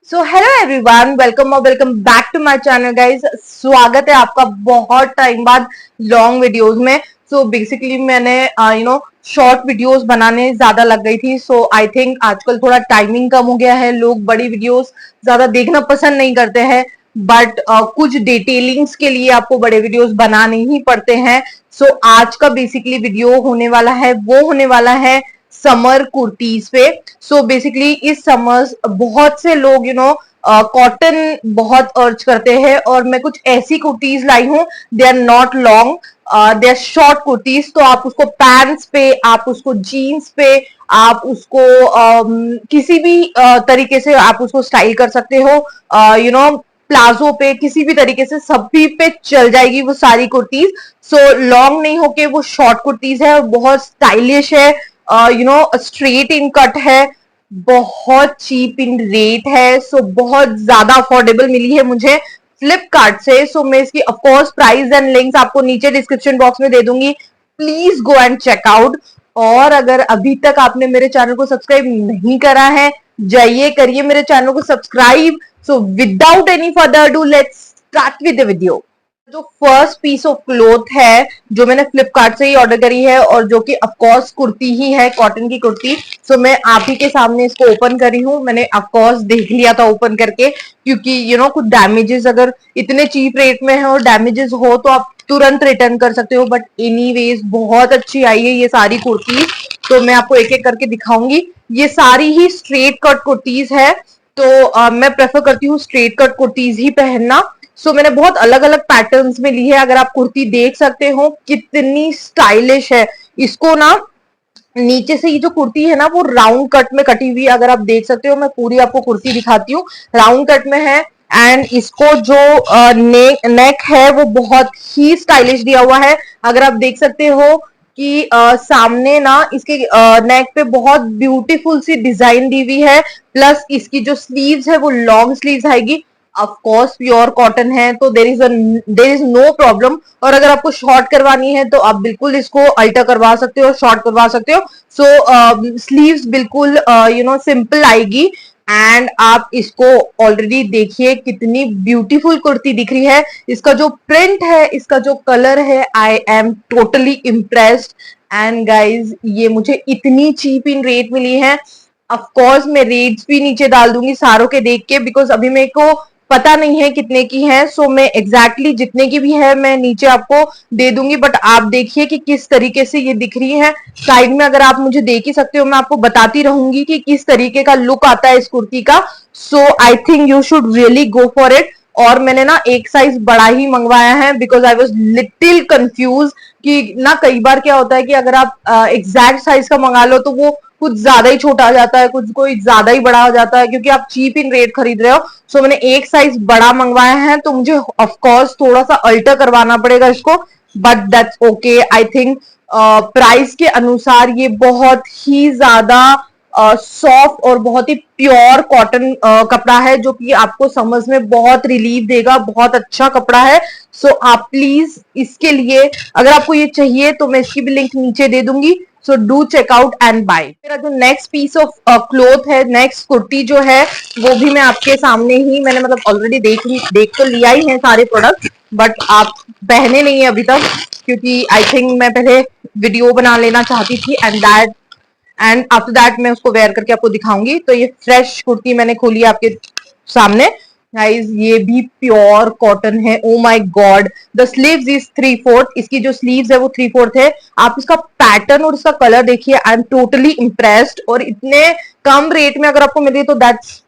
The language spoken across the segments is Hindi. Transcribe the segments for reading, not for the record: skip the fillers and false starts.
सो हेलो एवरीवन, वेलकम और welcome back to my channel guys. स्वागत है आपका बहुत टाइम बाद लॉन्ग वीडियोस में। सो बेसिकली मैंने शॉर्ट वीडियोस बनाने ज्यादा लग गई थी। सो आई थिंक आजकल थोड़ा टाइमिंग कम हो गया है, लोग बड़ी वीडियोस ज्यादा देखना पसंद नहीं करते हैं, बट कुछ डिटेलिंग्स के लिए आपको बड़े वीडियोस बनाने ही पड़ते हैं। सो आज का बेसिकली वीडियो होने वाला है, वो होने वाला है समर कुर्तीज पे। सो बेसिकली इस समर्स बहुत से लोग कॉटन बहुत अर्ज करते हैं, और मैं कुछ ऐसी कुर्तीज लाई हूँ। They are not long, they are short kurtis. तो आप उसको पैंट्स पे, आप उसको जीन्स पे, आप उसको किसी भी तरीके से आप उसको स्टाइल कर सकते हो। प्लाजो पे, किसी भी तरीके से सभी पे चल जाएगी वो सारी कुर्तीज। सो लॉन्ग नहीं होके वो शॉर्ट कुर्तीज है, बहुत स्टाइलिश है, स्ट्रेट इन कट है, बहुत चीप इन रेट है। सो बहुत ज्यादा अफोर्डेबल मिली है मुझे फ्लिपकार्ट से। सो मैं इसकी ऑफकोर्स प्राइस एंड लिंक्स आपको नीचे डिस्क्रिप्शन बॉक्स में दे दूंगी, please go and check out. और अगर अभी तक आपने मेरे चैनल को सब्सक्राइब नहीं करा है, जाइए करिए मेरे चैनल को subscribe. So without any further do, let's start with the video. जो फर्स्ट पीस ऑफ क्लोथ है जो मैंने फ्लिपकार्ट से ही ऑर्डर करी है, और जो कि ऑफकोर्स कुर्ती ही है, कॉटन की कुर्ती। सो मैं आप ही के सामने इसको ओपन करी हूँ। मैंने ऑफकोर्स देख लिया था ओपन करके, क्योंकि कुछ डैमेजेस अगर इतने चीप रेट में है और डैमेजेस हो तो आप तुरंत रिटर्न कर सकते हो। बट एनीवेज बहुत अच्छी आई है ये सारी कुर्तीज। तो मैं आपको एक एक करके दिखाऊंगी। ये सारी ही स्ट्रेट कट कुर्तीज है, तो मैं प्रेफर करती हूँ स्ट्रेट कट कुर्तीज ही पहनना। सो मैंने बहुत अलग अलग पैटर्न्स में ली है। अगर आप कुर्ती देख सकते हो कितनी स्टाइलिश है। इसको ना नीचे से ये जो कुर्ती है ना वो राउंड कट में कटी हुई, अगर आप देख सकते हो, मैं पूरी आपको कुर्ती दिखाती हूँ, राउंड कट में है। एंड इसको जो नेक है वो बहुत ही स्टाइलिश दिया हुआ है। अगर आप देख सकते हो कि सामने ना इसके नेक पे बहुत ब्यूटीफुल सी डिजाइन दी हुई है, प्लस इसकी जो स्लीव्स है वो लॉन्ग स्लीव्स आएगी। ऑफ कोर्स प्योर कॉटन है, तो देर इज नो प्रॉब्लम। और अगर आपको शॉर्ट करवानी है तो आप बिल्कुल इसको अल्टर करवा सकते हो, शॉर्ट करवा सकते हो। सो स्लीव्स बिल्कुल सिंपल आएगी। एंड आप इसको ऑलरेडी देखिए कितनी ब्यूटीफुल कुर्ती दिख रही है। इसका जो प्रिंट है, इसका जो कलर है, I am totally impressed. And guys ये मुझे इतनी चीप इन रेट मिली है। ऑफकोर्स मैं रेट्स भी नीचे डाल दूंगी सारों के देख के, बिकॉज अभी मेरे को पता नहीं है कितने की है। सो मैं एग्जैक्टली जितने की भी है मैं नीचे आपको दे दूंगी। बट आप देखिए कि किस तरीके से ये दिख रही है। साइड में अगर आप मुझे देख ही सकते हो, मैं आपको बताती रहूंगी कि किस तरीके का लुक आता है इस कुर्ती का। So I think you should really go for it. और मैंने ना एक साइज बड़ा ही मंगवाया है, because I was little confuse कि ना कई बार क्या होता है कि अगर आप एग्जैक्ट साइज का मंगा लो तो वो कुछ ज्यादा ही छोटा आ जाता है, कुछ कोई ज्यादा ही बड़ा हो जाता है, क्योंकि आप चीप इन रेट खरीद रहे हो। सो मैंने एक साइज बड़ा मंगवाया है, तो मुझे ऑफकोर्स थोड़ा सा अल्टर करवाना पड़ेगा इसको, but that's okay. I think price के अनुसार ये बहुत ही ज्यादा सॉफ्ट और बहुत ही प्योर कॉटन कपड़ा है, जो कि आपको समझ में बहुत रिलीफ देगा। बहुत अच्छा कपड़ा है। सो आप प्लीज इसके लिए, अगर आपको ये चाहिए तो मैं इसकी भी लिंक नीचे दे दूंगी। So do check out and bye. मेरा जो नेक्स्ट पीस ऑफ क्लोथ है, नेक्स्ट कुर्ती जो है, वो भी मैं आपके सामने ही, मैंने मतलब ऑलरेडी देख तो लिया ही है सारे प्रोडक्ट, बट आप पहने नहीं है अभी तक, क्योंकि आई थिंक मैं पहले वीडियो बना लेना चाहती थी, एंड आफ्टर दैट मैं उसको वेयर करके आपको दिखाऊंगी। तो ये फ्रेश कुर्ती मैंने खोली आपके सामने। गाइस ये भी प्योर कॉटन है। Oh my God, the sleeves is 3/4। इसकी जो स्लीव्स है वो 3/4 है। आप इसका पैटर्न और इसका कलर देखिए, आई एम टोटली इम्प्रेस्ड। और इतने कम रेट में अगर आपको मिले तो दैट्स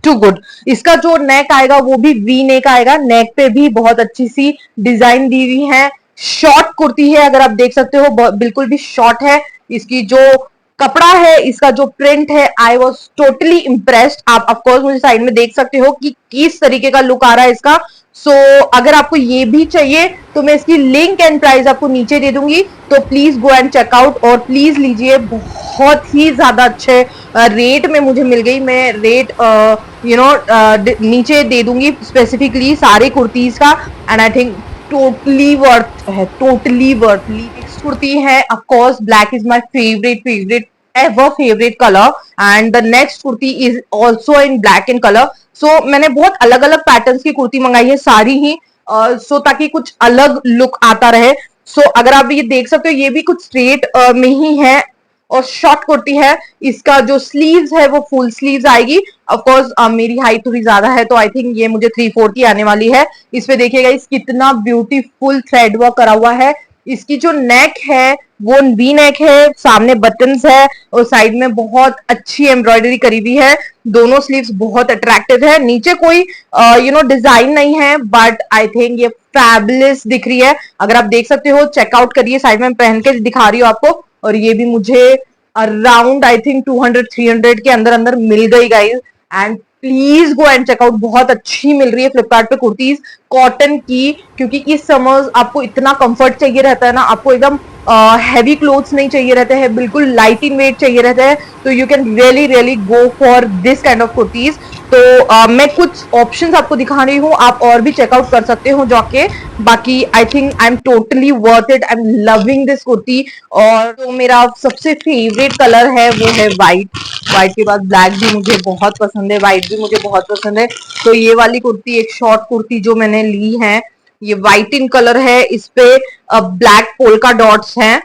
टू गुड। इसका जो नेक आएगा वो भी वी नेक आएगा। नेक पे भी बहुत अच्छी सी डिजाइन दी हुई है। शॉर्ट कुर्ती है, अगर आप देख सकते हो बिल्कुल भी शॉर्ट है। इसकी जो कपड़ा है, इसका जो प्रिंट है, आई वॉज टोटली इम्प्रेस्ड। आप ऑफकोर्स मुझे साइड में देख सकते हो कि किस तरीके का लुक आ रहा है इसका। सो अगर आपको ये भी चाहिए तो मैं इसकी लिंक एंड प्राइस आपको नीचे दे दूंगी, तो प्लीज गो एंड चेकआउट और प्लीज लीजिए। बहुत ही ज्यादा अच्छे रेट में मुझे मिल गई। मैं रेट नीचे दे दूंगी स्पेसिफिकली सारे कुर्तीज का। And I think totally worth है, टोटली वर्थली। नेक्स्ट कुर्ती है, of course black is my favourite ever favorite color, and the next kurti is also in black in color. सो मैंने बहुत अलग अलग पैटर्न्स की कुर्ती मंगाई है सारी ही, ताकि कुछ अलग लुक आता रहे। अगर आप ये देख सकते हो, ये भी कुछ स्ट्रेट में ही है और शॉर्ट कुर्ती है। इसका जो स्लीव्स है वो फुल स्लीव्स आएगी। ऑफ कोर्स मेरी हाइट थोड़ी ज्यादा है, तो आई थिंक ये मुझे 3/4 आने वाली है। इस पे देखिएगा इस कितना ब्यूटीफुल थ्रेड वर्क करा हुआ है। इसकी जो नेक है वो वी नेक है, सामने बटन्स है और साइड में बहुत अच्छी एम्ब्रॉयडरी करी हुई है। दोनों स्लीव्स बहुत अट्रैक्टिव है। नीचे कोई डिजाइन नहीं है, बट आई थिंक ये फैबुलस दिख रही है। अगर आप देख सकते हो, चेकआउट करिए, साइड में पहन के दिखा रही हूँ आपको। और ये भी मुझे अराउंड आई थिंक 200-300 के अंदर अंदर मिल गई guys. And please go and check out, बहुत अच्छी मिल रही है फ्लिपकार्ट पे कुर्तीज कॉटन की, क्योंकि इस समर्स आपको इतना कंफर्ट चाहिए रहता है ना, आपको एकदम हैवी क्लोथ्स नहीं चाहिए रहते हैं, बिल्कुल लाइट इन वेट चाहिए रहता है। तो you can really really go for this kind of kurtis. तो मैं कुछ ऑप्शंस आपको दिखा रही हूँ, आप और भी चेकआउट कर सकते हो जाके। बाकी I think I am totally worth it, I am loving this kurti. और तो मेरा सबसे फेवरेट कलर है वो है व्हाइट। व्हाइट के बाद ब्लैक भी मुझे बहुत पसंद है, व्हाइट भी मुझे बहुत पसंद है। तो ये वाली कुर्ती, एक शॉर्ट कुर्ती जो मैंने ली है, ये व्हाइट इन कलर है, इस पे ब्लैक पोल्का डॉट्स हैं।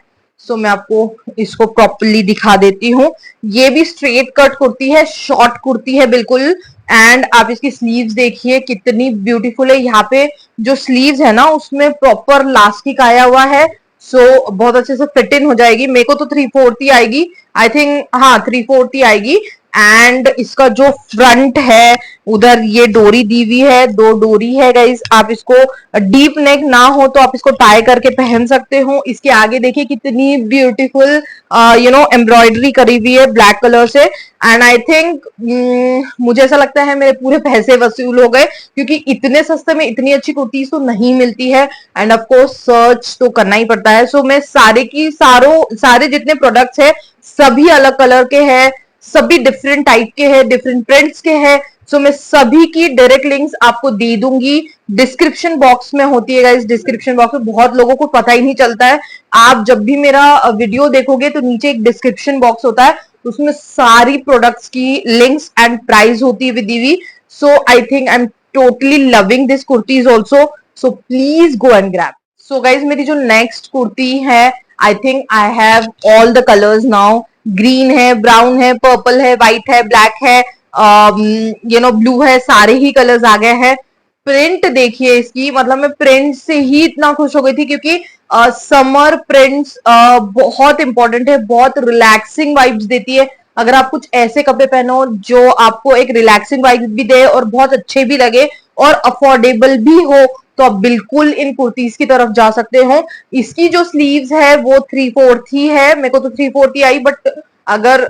मैं आपको इसको प्रॉपर्ली दिखा देती हूँ। ये भी स्ट्रेट कट कुर्ती है, शॉर्ट कुर्ती है बिल्कुल। एंड आप इसकी स्लीव्स देखिए कितनी ब्यूटीफुल है। यहाँ पे जो स्लीव्स है ना, उसमें प्रॉपर लास्टिक आया हुआ है। बहुत अच्छे से फिट इन हो जाएगी। मेरे को तो 3/4 आएगी आई थिंक, हाँ 3/4 आएगी। एंड इसका जो फ्रंट है, उधर ये डोरी दी हुई है, 2 डोरी है गाइस। आप इसको डीप नेक ना हो तो आप इसको टाई करके पहन सकते हो। इसके आगे देखिए कितनी ब्यूटीफुल एम्ब्रॉयडरी करी हुई है ब्लैक कलर से। एंड आई थिंक मुझे ऐसा लगता है मेरे पूरे पैसे वसूल हो गए, क्योंकि इतने सस्ते में इतनी अच्छी कुर्तीज तो नहीं मिलती है। एंड ऑफ कोर्स सर्च तो करना ही पड़ता है। मैं सारे जितने प्रोडक्ट्स है सभी अलग कलर के हैं, सभी डिफरेंट टाइप के हैं, डिफरेंट प्रिंट्स के हैं। मैं सभी की डायरेक्ट लिंक्स आपको दे दूंगी, डिस्क्रिप्शन बॉक्स में होती है गाइस। डिस्क्रिप्शन बॉक्स में बहुत लोगों को पता ही नहीं चलता है। आप जब भी मेरा वीडियो देखोगे तो नीचे एक डिस्क्रिप्शन बॉक्स होता है, उसमें सारी प्रोडक्ट्स की लिंक्स एंड प्राइस होती है with EV. I think I am totally loving this kurtis also. Please go and grab. Guys मेरी जो नेक्स्ट कुर्ती है, I think I have all the colours now. Green है, ब्राउन है, पर्पल है, व्हाइट है, ब्लैक है, ब्लू है, सारे ही कलर्स आ गए हैं। प्रिंट देखिए इसकी, मतलब मैं प्रिंट से ही इतना खुश हो गई थी, क्योंकि समर प्रिंट्स बहुत इंपॉर्टेंट है, बहुत रिलैक्सिंग वाइब्स देती है। अगर आप कुछ ऐसे कपड़े पहनो जो आपको एक रिलैक्सिंग वाइब्स भी दे और बहुत अच्छे भी लगे और अफोर्डेबल भी हो, तो आप बिल्कुल इन कुर्तीज की तरफ जा सकते हो। इसकी जो स्लीव्स है वो 3/4 ही है, मेरे को तो 3/4 आई, बट अगर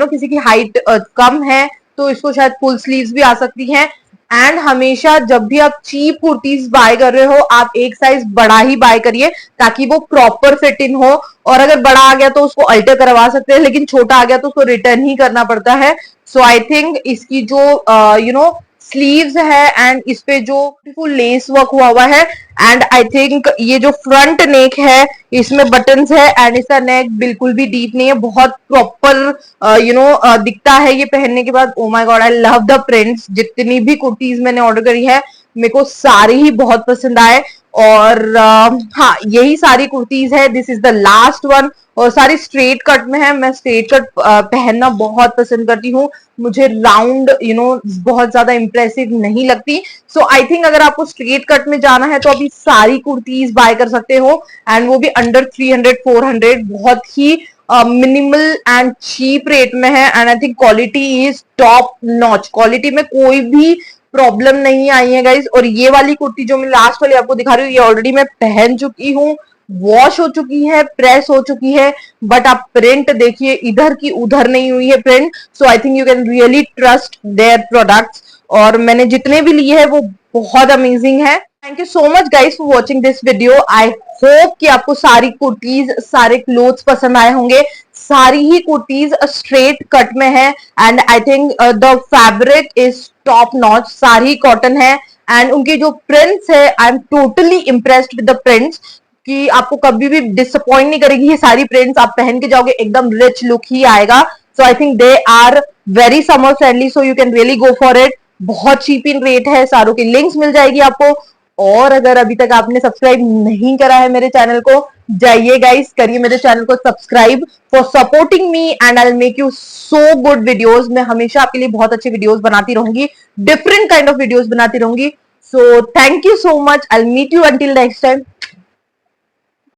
किसी की हाइट कम है तो इसको शायद फुल स्लीव्स भी आ सकती हैं। एंड हमेशा जब भी आप चीप कुर्तीज बाय कर रहे हो, आप एक साइज बड़ा ही बाय करिए, ताकि वो प्रॉपर फिट इन हो। और अगर बड़ा आ गया तो उसको अल्टर करवा सकते हैं, लेकिन छोटा आ गया तो उसको रिटर्न ही करना पड़ता है। आई थिंक इसकी जो स्लीव्स है एंड इस पे जो ब्यूटीफुल लेस वर्क हुआ है, एंड आई थिंक ये जो फ्रंट नेक है इसमें बटन्स है, एंड इसका नेक बिल्कुल भी डीप नहीं है, बहुत प्रॉपर दिखता है ये पहनने के बाद। Oh my God, I love the prints. जितनी भी कुर्तीज मैंने ऑर्डर करी है मेरे को सारी ही बहुत पसंद आए। और हाँ, यही सारी कुर्तीज है, this is the last one. और सारी स्ट्रेट कट में है। मैं स्ट्रेट कट पहनना बहुत पसंद करती हूँ, मुझे राउंड बहुत ज्यादा इंप्रेसिव नहीं लगती। आई थिंक अगर आपको स्ट्रेट कट में जाना है तो अभी सारी कुर्तीज बाय कर सकते हो, एंड वो भी अंडर 300-400, बहुत ही मिनिमल एंड चीप रेट में है। And I think quality is top notch, quality में कोई भी प्रॉब्लम नहीं आई है गाइज। और ये वाली कुर्ती जो मैं लास्ट वाली आपको दिखा रही हूँ, ये ऑलरेडी मैं पहन चुकी हूँ, वॉश हो चुकी है, प्रेस हो चुकी है, बट आप प्रिंट देखिए, इधर की उधर नहीं हुई है print. I think you can really trust their products. और मैंने जितने भी लिए हैं वो बहुत अमेजिंग है। Thank you so much guys for watching this video. I hope कि आपको सारी कुर्तीज, सारे क्लोथ्स पसंद आए होंगे। सारी ही कुर्तीज स्ट्रेट कट में है, and I think the fabric is top notch, सारी कॉटन है। एंड उनकी जो प्रिंट्स है, I am totally impressed with the prints, कि आपको कभी भी डिसअपॉइंट नहीं करेगी ये सारी प्रिंट्स। आप पहन के जाओगे एकदम रिच लुक ही आएगा। I think they are very summer friendly, so you can really go for it. बहुत चीप इन रेट है, सारों की लिंक्स मिल जाएगी आपको। और अगर अभी तक आपने सब्सक्राइब नहीं करा है मेरे चैनल को, जाइए गाइस करिए मेरे चैनल को subscribe for supporting me and I will make you so good videos. मैं हमेशा आपके लिए बहुत अच्छे वीडियोस बनाती रहूंगी, डिफरेंट काइंड ऑफ वीडियोस बनाती रहूंगी। So thank you so much, I will meet you until next time.